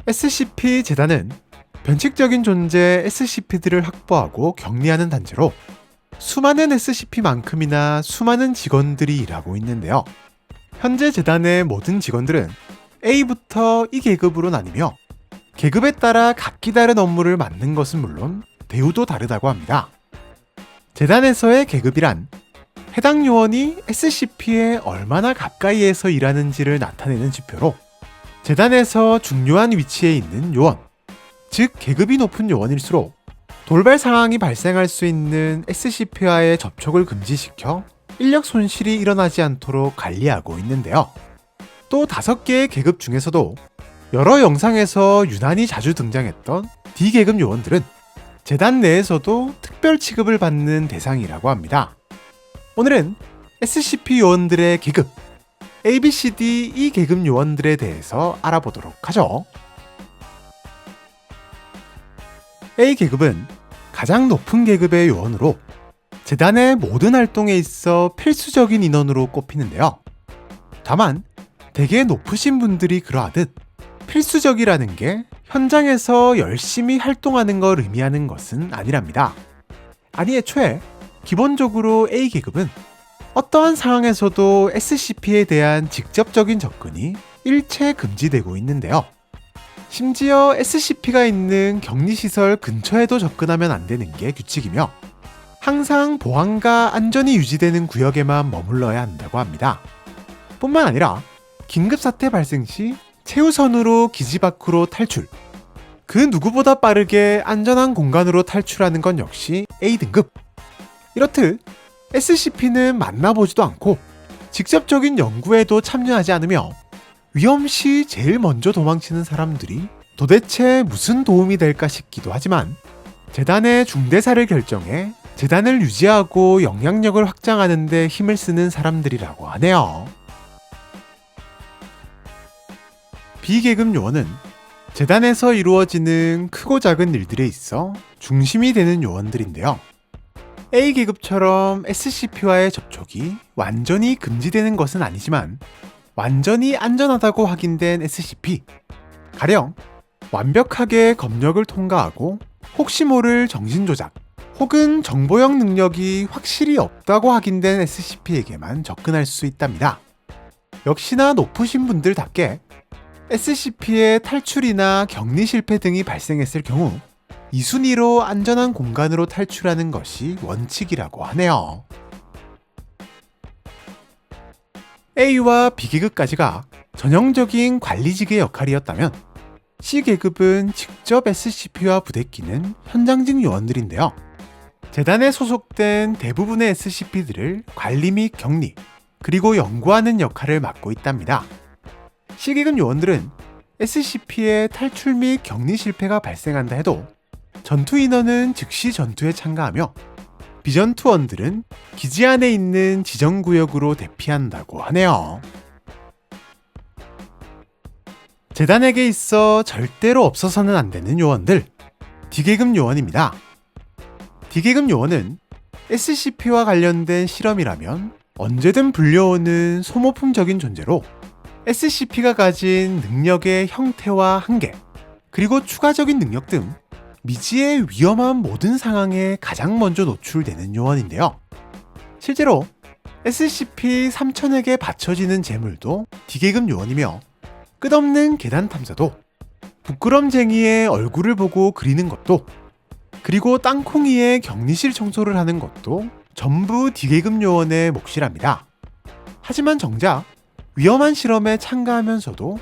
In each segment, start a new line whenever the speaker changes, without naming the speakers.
SCP 재단은 변칙적인 존재 SCP들을 확보하고 격리하는 단체로 수많은 SCP만큼이나 수많은 직원들이 일하고 있는데요. 현재 재단의 모든 직원들은 A부터 E 계급으로 나뉘며 계급에 따라 각기 다른 업무를 맡는 것은 물론 대우도 다르다고 합니다. 재단에서의 계급이란 해당 요원이 SCP에 얼마나 가까이에서 일하는지를 나타내는 지표로 재단에서 중요한 위치에 있는 요원, 즉 계급이 높은 요원일수록 돌발 상황이 발생할 수 있는 SCP와의 접촉을 금지시켜 인력 손실이 일어나지 않도록 관리하고 있는데요. 또 5개의 계급 중에서도 여러 영상에서 유난히 자주 등장했던 D계급 요원들은 재단 내에서도 특별 취급을 받는 대상이라고 합니다. 오늘은 SCP 요원들의 계급, ABCD E 계급 요원들에 대해서 알아보도록 하죠. A 계급은 가장 높은 계급의 요원으로 재단의 모든 활동에 있어 필수적인 인원으로 꼽히는데요. 다만 되게 높으신 분들이 그러하듯 필수적이라는 게 현장에서 열심히 활동하는 걸 의미하는 것은 아니랍니다. 아니 애초에 기본적으로 A 계급은 어떠한 상황에서도 SCP에 대한 직접적인 접근이 일체 금지되고 있는데요. 심지어 SCP가 있는 격리시설 근처에도 접근하면 안 되는 게 규칙이며 항상 보안과 안전이 유지되는 구역에만 머물러야 한다고 합니다. 뿐만 아니라 긴급사태 발생 시 최우선으로 기지 밖으로 탈출, 그 누구보다 빠르게 안전한 공간으로 탈출하는 건 역시 A등급. 이렇듯 SCP는 만나보지도 않고 직접적인 연구에도 참여하지 않으며 위험 시 제일 먼저 도망치는 사람들이 도대체 무슨 도움이 될까 싶기도 하지만 재단의 중대사를 결정해 재단을 유지하고 영향력을 확장하는 데 힘을 쓰는 사람들이라고 하네요. B계급 요원은 재단에서 이루어지는 크고 작은 일들에 있어 중심이 되는 요원들인데요. A계급처럼 SCP와의 접촉이 완전히 금지되는 것은 아니지만 완전히 안전하다고 확인된 SCP, 가령 완벽하게 검역을 통과하고 혹시 모를 정신조작 혹은 정보형 능력이 확실히 없다고 확인된 SCP에게만 접근할 수 있답니다. 역시나 높으신 분들답게 SCP의 탈출이나 격리 실패 등이 발생했을 경우 이 순위로 안전한 공간으로 탈출하는 것이 원칙이라고 하네요. A와 B계급까지가 전형적인 관리직의 역할이었다면 C계급은 직접 SCP와 부대끼는 현장직 요원들인데요. 재단에 소속된 대부분의 SCP들을 관리 및 격리, 그리고 연구하는 역할을 맡고 있답니다. C계급 요원들은 SCP의 탈출 및 격리 실패가 발생한다 해도 전투 인원은 즉시 전투에 참가하며 비전투원들은 기지 안에 있는 지정구역으로 대피한다고 하네요. 재단에게 있어 절대로 없어서는 안 되는 요원들, D계급 요원입니다. D계급 요원은 SCP와 관련된 실험이라면 언제든 불려오는 소모품적인 존재로 SCP가 가진 능력의 형태와 한계, 그리고 추가적인 능력 등 미지의 위험한 모든 상황에 가장 먼저 노출되는 요원인데요. 실제로 SCP-3000에게 바쳐지는 재물도 D계급 요원이며 끝없는 계단 탐사도, 부끄럼쟁이의 얼굴을 보고 그리는 것도, 그리고 땅콩이의 격리실 청소를 하는 것도 전부 D계급 요원의 몫이랍니다. 하지만 정작 위험한 실험에 참가하면서도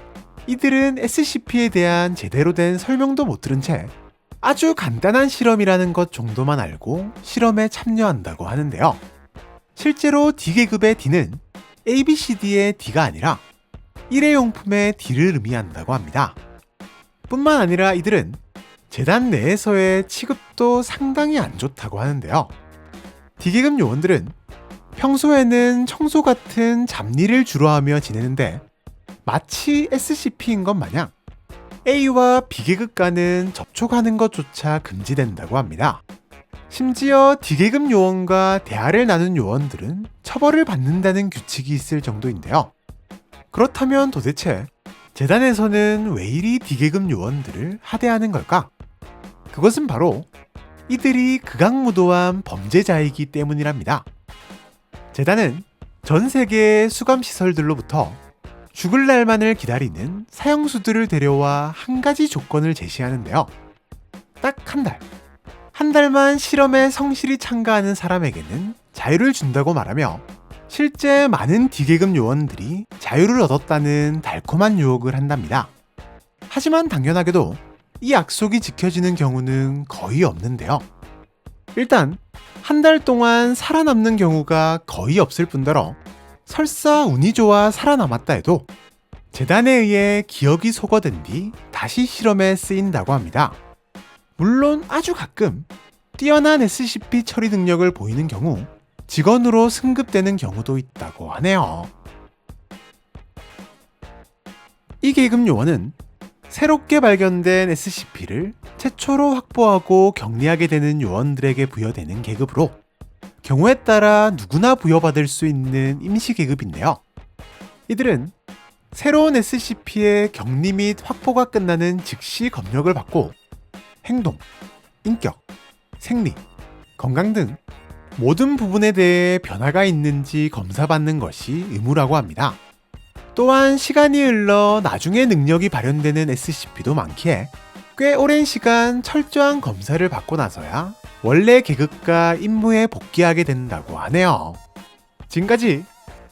이들은 SCP에 대한 제대로 된 설명도 못 들은 채 아주 간단한 실험이라는 것 정도만 알고 실험에 참여한다고 하는데요. 실제로 D계급의 D는 ABCD의 D가 아니라 일회용품의 D를 의미한다고 합니다. 뿐만 아니라 이들은 재단 내에서의 취급도 상당히 안 좋다고 하는데요. D계급 요원들은 평소에는 청소 같은 잡일을 주로 하며 지내는데 마치 SCP인 것 마냥 A와 B계급과는 접촉하는 것조차 금지된다고 합니다. 심지어 D계급 요원과 대화를 나눈 요원들은 처벌을 받는다는 규칙이 있을 정도인데요. 그렇다면 도대체 재단에서는 왜 이리 D계급 요원들을 하대하는 걸까? 그것은 바로 이들이 극악무도한 범죄자이기 때문이랍니다. 재단은 전 세계의 수감시설들로부터 죽을 날만을 기다리는 사형수들을 데려와 한 가지 조건을 제시하는데요. 딱 한 달. 한 달만 실험에 성실히 참가하는 사람에게는 자유를 준다고 말하며 실제 많은 D계급 요원들이 자유를 얻었다는 달콤한 유혹을 한답니다. 하지만 당연하게도 이 약속이 지켜지는 경우는 거의 없는데요. 일단 한 달 동안 살아남는 경우가 거의 없을 뿐더러 설사 운이 좋아 살아남았다 해도 재단에 의해 기억이 소거된 뒤 다시 실험에 쓰인다고 합니다. 물론 아주 가끔 뛰어난 SCP 처리 능력을 보이는 경우 직원으로 승급되는 경우도 있다고 하네요. 이 계급 요원은 새롭게 발견된 SCP를 최초로 확보하고 격리하게 되는 요원들에게 부여되는 계급으로 경우에 따라 누구나 부여받을 수 있는 임시 계급인데요. 이들은 새로운 SCP의 격리 및 확보가 끝나는 즉시 검역을 받고 행동, 인격, 생리, 건강 등 모든 부분에 대해 변화가 있는지 검사받는 것이 의무라고 합니다. 또한 시간이 흘러 나중에 능력이 발현되는 SCP도 많기에 꽤 오랜 시간 철저한 검사를 받고 나서야 원래 계급과 임무에 복귀하게 된다고 하네요. 지금까지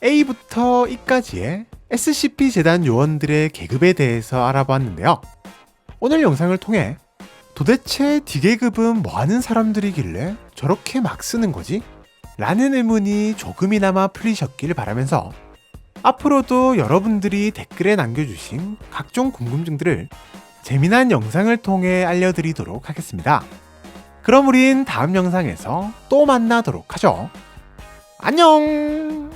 A부터 E까지의 SCP 재단 요원들의 계급에 대해서 알아보았는데요. 오늘 영상을 통해 도대체 D계급은 뭐하는 사람들이길래 저렇게 막 쓰는 거지? 라는 의문이 조금이나마 풀리셨길 바라면서 앞으로도 여러분들이 댓글에 남겨주신 각종 궁금증들을 재미난 영상을 통해 알려드리도록 하겠습니다. 그럼 우린 다음 영상에서 또 만나도록 하죠. 안녕!